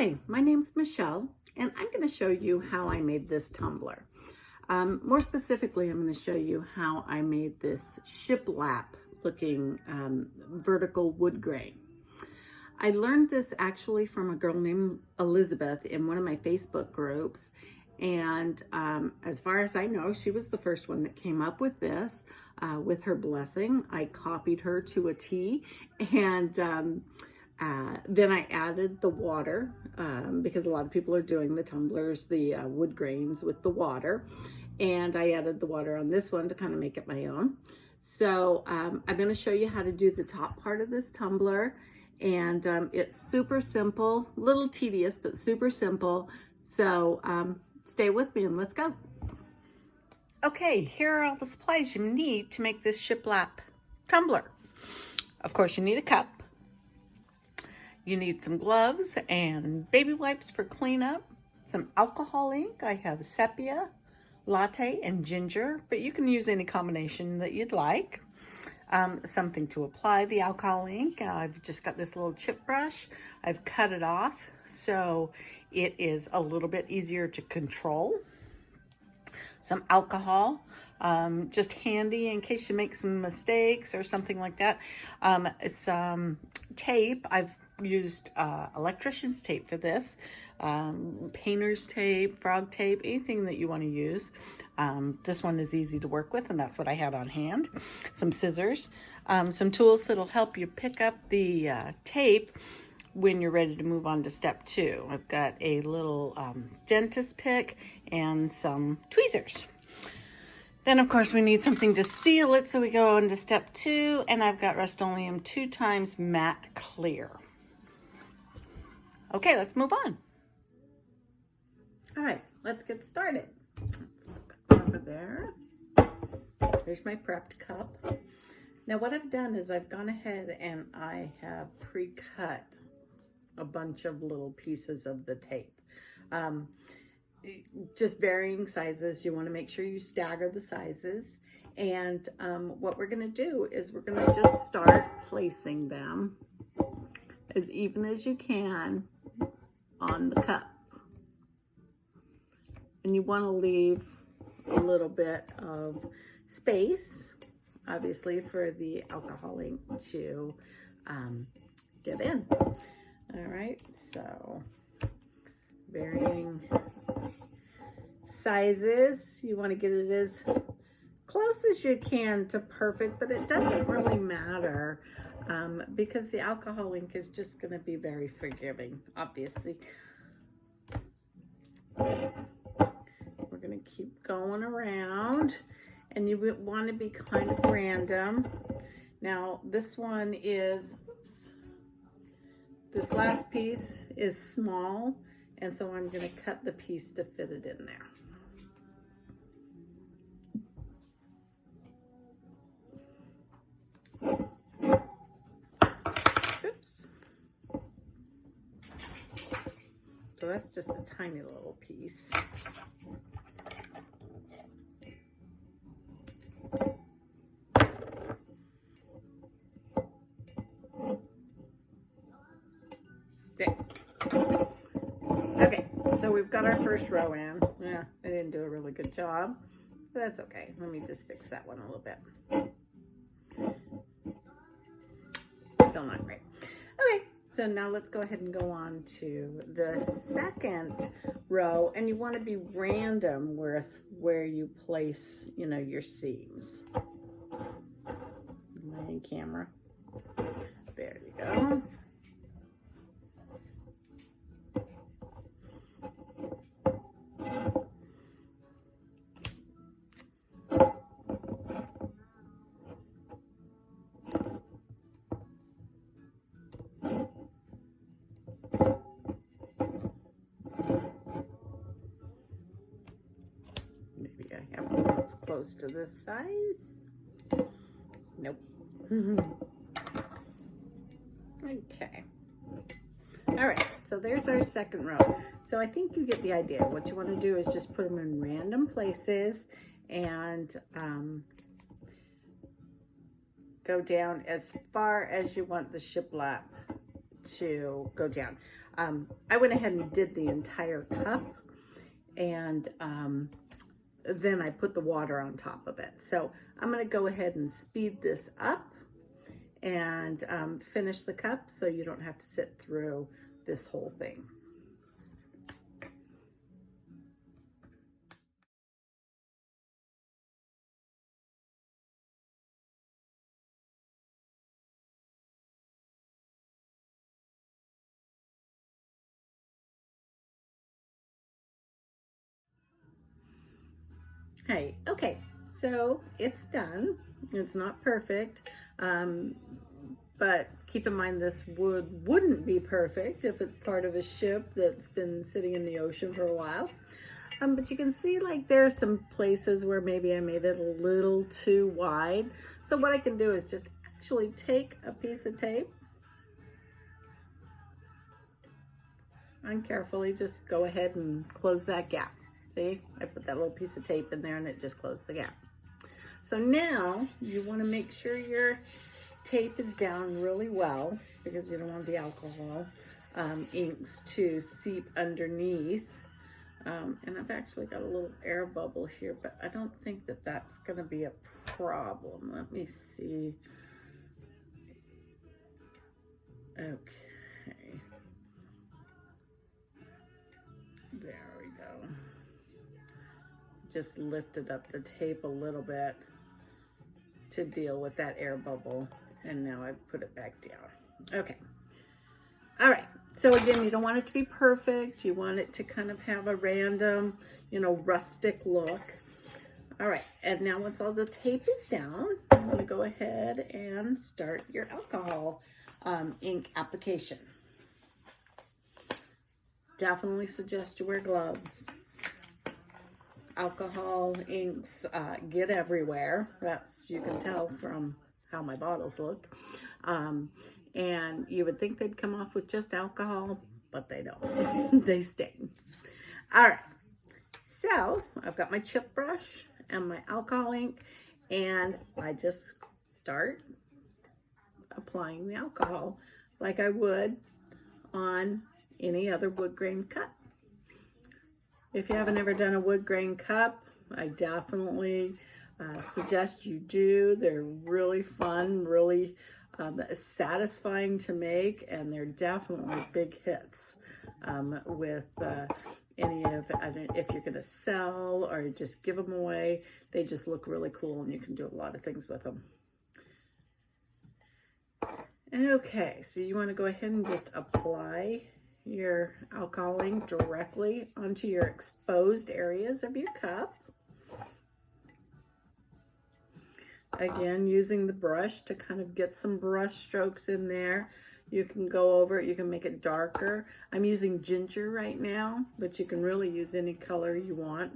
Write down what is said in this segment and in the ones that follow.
Hi, my name's Michelle, and I'm going to show you how I made this tumbler. More specifically, I'm going to show you how I made this shiplap looking vertical wood grain. I learned this actually from a girl named Elizabeth in one of my Facebook groups, and as far as I know, she was the first one that came up with this. With her blessing, I copied her to a T, and then I added the water because a lot of people are doing the tumblers, the wood grains with the water. And I added the water on this one to kind of make it my own. So I'm going to show you how to do the top part of this tumbler. And it's super simple, a little tedious, but super simple. So stay with me and let's go. Okay, here are all the supplies you need to make this shiplap tumbler. Of course, you need a cup. You need some gloves and baby wipes for cleanup, some alcohol ink. I have sepia, latte, and ginger, but you can use any combination that you'd like. Something to apply the alcohol ink. I've just got this little chip brush. I've cut it off so it is a little bit easier to control. Some alcohol, just handy in case you make some mistakes or something like that. Some tape. I've used electrician's tape for this, painter's tape, frog tape, anything that you want to use. This one is easy to work with, and that's what I had on hand. Some scissors, some tools that'll help you pick up the tape when you're ready to move on to step 2. I've got a little dentist pick and some tweezers. Then, of course, we need something to seal it, so we go on to step 2, and I've got Rust-Oleum 2x matte clear. Okay, let's move on. All right, let's get started. Let's put it over there. There's my prepped cup. Now, what I've done is I've gone ahead and I have pre-cut a bunch of little pieces of the tape. Just varying sizes. You want to make sure you stagger the sizes. And what we're going to do is we're going to just start placing them as even as you can on the cup. And you want to leave a little bit of space, obviously, for the alcohol ink to get in. All right, so varying sizes. You want to get it as close as you can to perfect, but it doesn't really matter because the alcohol ink is just going to be very forgiving, obviously. We're going to keep going around, and you want to be kind of random. Now, this one is, oops, this last piece is small, and so I'm going to cut the piece to fit it in there. Oops. So that's just a tiny little piece. Okay, so we've got our first row in. Yeah, I didn't do a really good job, but that's okay. Let me just fix that one a little bit. Still not great. Okay, so now let's go ahead and go on to the second row, and you want to be random with where you place, you know, your seams. My camera. There you go. It's close to this size. Nope. Okay. All right, so there's our second row. So I think you get the idea. What you want to do is just put them in random places and go down as far as you want the shiplap to go down. I went ahead and did the entire cup, and then I put the water on top of it. So I'm going to go ahead and speed this up and finish the cup so you don't have to sit through this whole thing. Hey, okay, so it's done. It's not perfect, but keep in mind this wood wouldn't be perfect if it's part of a ship that's been sitting in the ocean for a while. But you can see like there are some places where maybe I made it a little too wide. So what I can do is just actually take a piece of tape and carefully just go ahead and close that gap. See, I put that little piece of tape in there and it just closed the gap. So now you want to make sure your tape is down really well because you don't want the alcohol inks to seep underneath. And I've actually got a little air bubble here, but I don't think that that's going to be a problem. Let me see. Okay. There we go. Just lifted up the tape a little bit to deal with that air bubble, and now I've put it back down. Okay. All right. So again, you don't want it to be perfect. You want it to kind of have a random, rustic look. All right. And now once all the tape is down, I'm going to go ahead and start your alcohol ink application. Definitely suggest you wear gloves. Alcohol inks get everywhere. You can tell from how my bottles look. And you would think they'd come off with just alcohol, but they don't. They stain. All right. So I've got my chip brush and my alcohol ink, and I just start applying the alcohol like I would on any other wood grain cup. If you haven't ever done a wood grain cup, I definitely suggest you do. They're really fun, really satisfying to make, and they're definitely big hits with any of, if you're going to sell or just give them away. They just look really cool, and you can do a lot of things with them. Okay, so you want to go ahead and just apply your alcohol ink directly onto your exposed areas of your cup. Again, using the brush to kind of get some brush strokes in there. You can go over it, you can make it darker. I'm using ginger right now, but you can really use any color you want.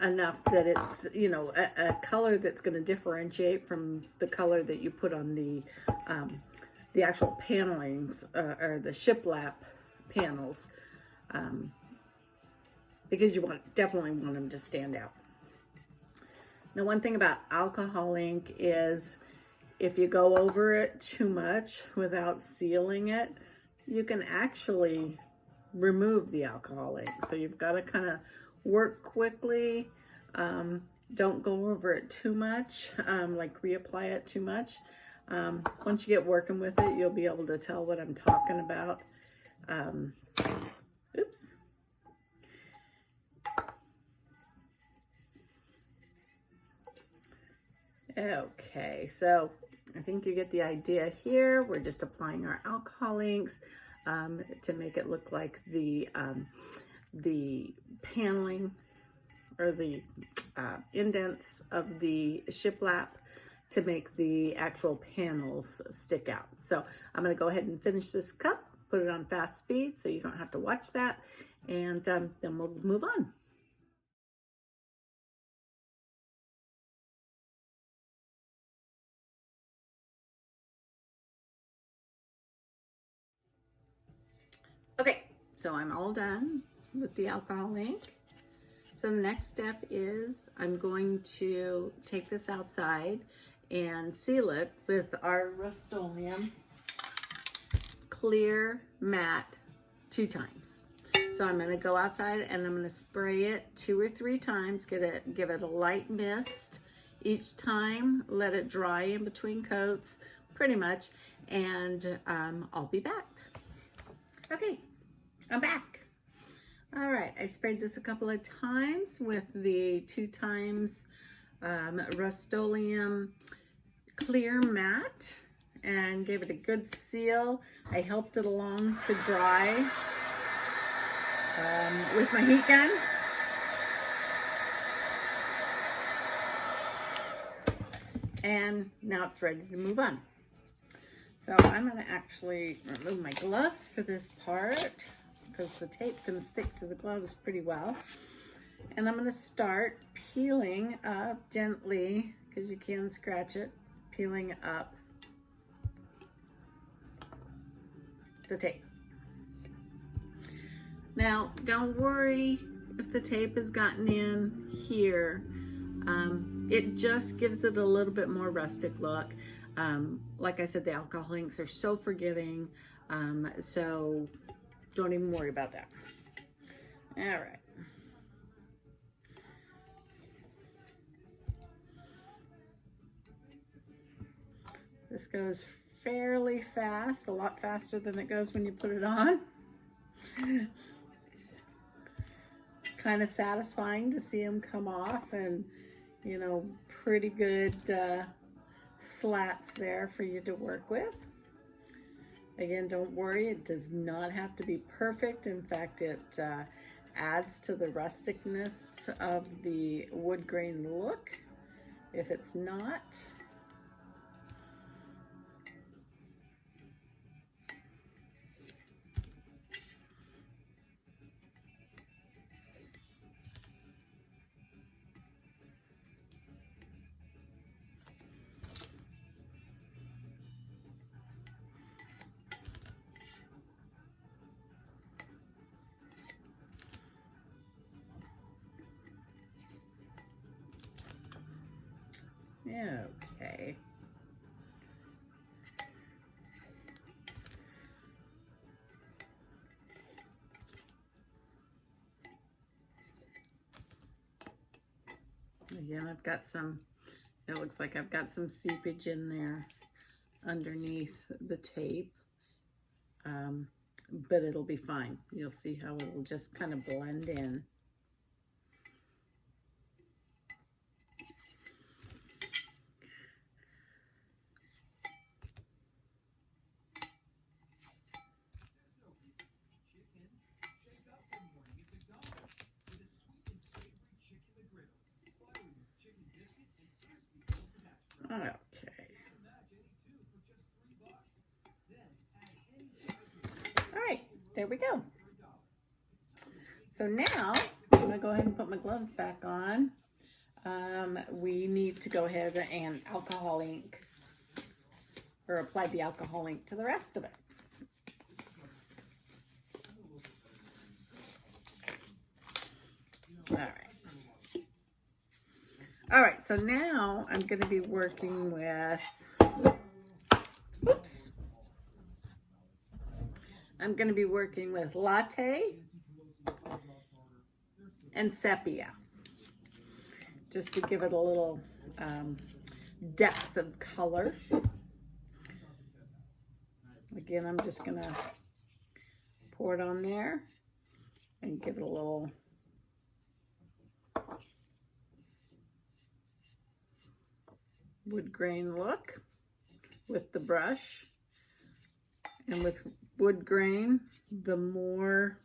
Enough that it's, a color that's going to differentiate from the color that you put on the actual panelings or the shiplap panels, because you definitely want them to stand out. Now, one thing about alcohol ink is if you go over it too much without sealing it, you can actually remove the alcohol ink. So you've got to kind of work quickly. Don't go over it too much, like reapply it too much. Once you get working with it, you'll be able to tell what I'm talking about. Oops. Okay, so I think you get the idea here. We're just applying our alcohol inks to make it look like the paneling or the indents of the shiplap to make the actual panels stick out. So I'm going to go ahead and finish this cup, put it on fast speed so you don't have to watch that, and then we'll move on. Okay, so I'm all done with the alcohol ink. So the next step is I'm going to take this outside and seal it with our Rust-Oleum clear matte 2 times. So I'm gonna go outside and I'm gonna spray it 2 or 3 times, give it a light mist each time, let it dry in between coats, pretty much, and I'll be back. Okay, I'm back. All right, I sprayed this a couple of times with the 2 times Rust-Oleum clear matte and gave it a good seal. I helped it along to dry with my heat gun. And now it's ready to move on. So I'm gonna actually remove my gloves for this part because the tape can stick to the gloves pretty well. And I'm gonna start peeling up gently, because you can scratch it, peeling up the tape. Now, don't worry if the tape has gotten in here. It just gives it a little bit more rustic look. Like I said, the alcohol inks are so forgiving, so don't even worry about that. All right. This goes fairly fast, a lot faster than it goes when you put it on. Kind of satisfying to see them come off, and you know, pretty good slats there for you to work with. Again, don't worry, it does not have to be perfect. In fact, it adds to the rusticness of the wood grain look if it's not. Okay. Again, I've got some, it looks like I've got some seepage in there underneath the tape, but it'll be fine. You'll see how it'll just kind of blend in. Okay. All right, there we go. So now I'm gonna go ahead and put my gloves back on. We need to go ahead and alcohol ink, or apply the alcohol ink to the rest of it. All right. All right, so now I'm going to be working with, oops. I'm going to be working with latte and sepia, just to give it a little depth of color. Again, I'm just going to pour it on there and give it a little wood grain look with the brush. And with wood grain, the more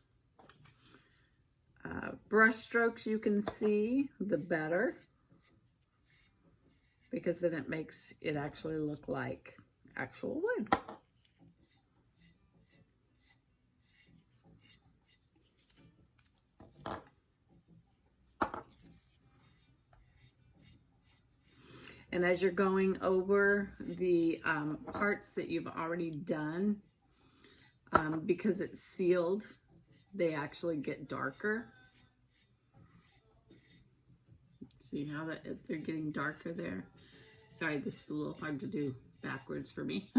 brush strokes you can see, the better, because then it makes it actually look like actual wood. And as you're going over the parts that you've already done, because it's sealed, they actually get darker. See how they're getting darker there? Sorry, this is a little hard to do backwards for me.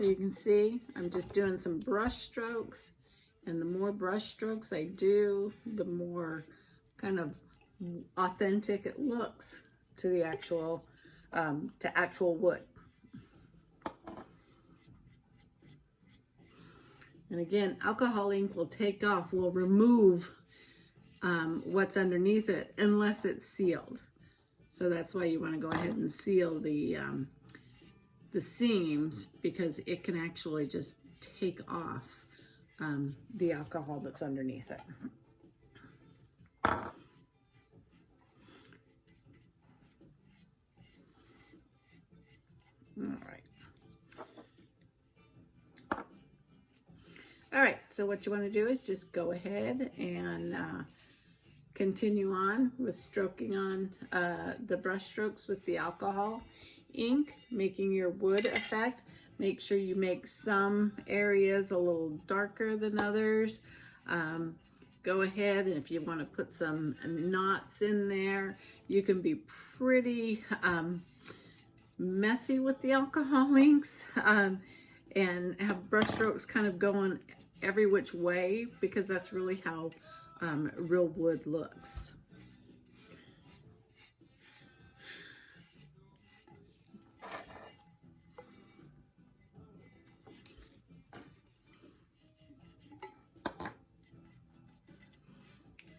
So you can see I'm just doing some brush strokes, and the more brush strokes I do, the more kind of authentic it looks to the actual wood. And again, alcohol ink will take off, will remove what's underneath it unless it's sealed. So that's why you want to go ahead and seal the seams, because it can actually just take off the alcohol that's underneath it. All right, so what you want to do is just go ahead and continue on with stroking on the brush strokes with the alcohol ink, making your wood effect. Make sure you make some areas a little darker than others. Go ahead, and if you want to put some knots in there, you can be pretty messy with the alcohol inks and have brush strokes kind of going every which way, because that's really how real wood looks.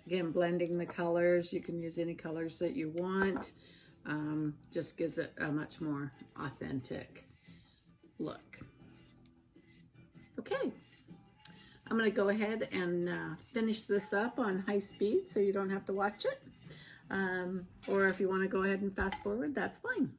Again, blending the colors, you can use any colors that you want. Just gives it a much more authentic look. Okay, I'm going to go ahead and finish this up on high speed so you don't have to watch it. Or if you want to go ahead and fast forward, that's fine.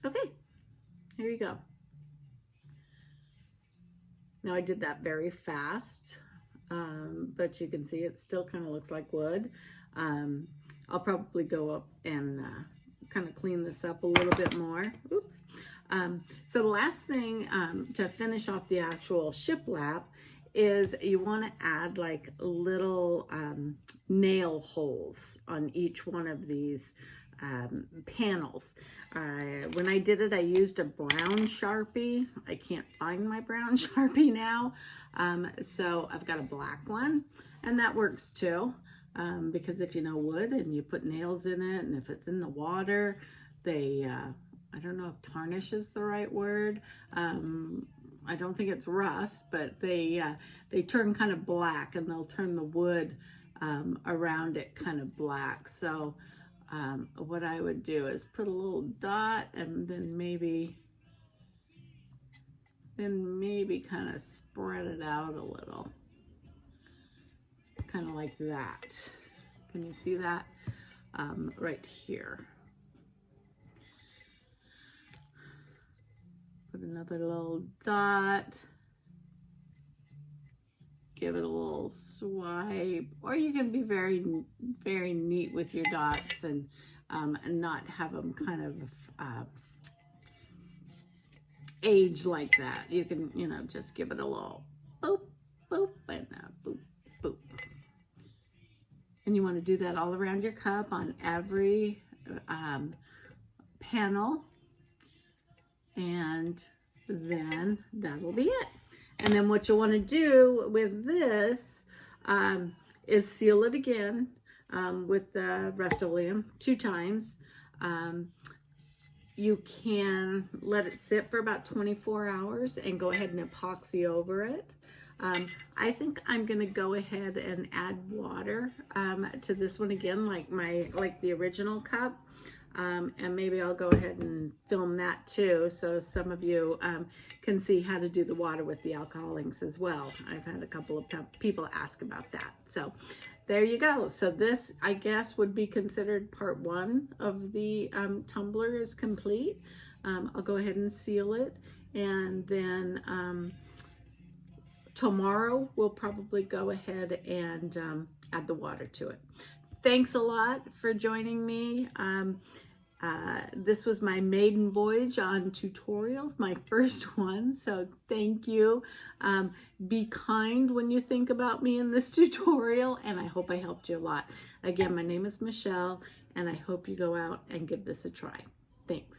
Okay, here you go. Now I did that very fast, but you can see it still kind of looks like wood. I'll probably go up and kind of clean this up a little bit more. Oops. So the last thing to finish off the actual shiplap is you want to add like little nail holes on each one of these panels. When I did it, I used a brown Sharpie. I can't find my brown Sharpie now. So I've got a black one, and that works too. Because if you know wood and you put nails in it, and if it's in the water, they, I don't know if tarnish is the right word. I don't think it's rust, but they turn kind of black, and they'll turn the wood around it kind of black. So what I would do is put a little dot, and then maybe kind of spread it out a little, kind of like that. Can you see that? Right here. Put another little dot. Give it a little swipe, or you can be very, very neat with your dots and not have them kind of age like that. You can, you know, just give it a little boop, boop, and boop, boop. And you want to do that all around your cup on every panel, and then that will be it. And then what you'll want to do with this is seal it again with the Rust-Oleum 2 times. You can let it sit for about 24 hours and go ahead and epoxy over it. I think I'm going to go ahead and add water to this one again, like the original cup. And maybe I'll go ahead and film that too, so some of you can see how to do the water with the alcohol inks as well. I've had a couple of people ask about that. So there you go. So this, I guess, would be considered part 1 of the tumbler is complete. I'll go ahead and seal it, and then tomorrow we'll probably go ahead and add the water to it. Thanks a lot for joining me. This was my maiden voyage on tutorials, my first one, so thank you. Be kind when you think about me in this tutorial, and I hope I helped you a lot. Again, my name is Michelle, and I hope you go out and give this a try. Thanks.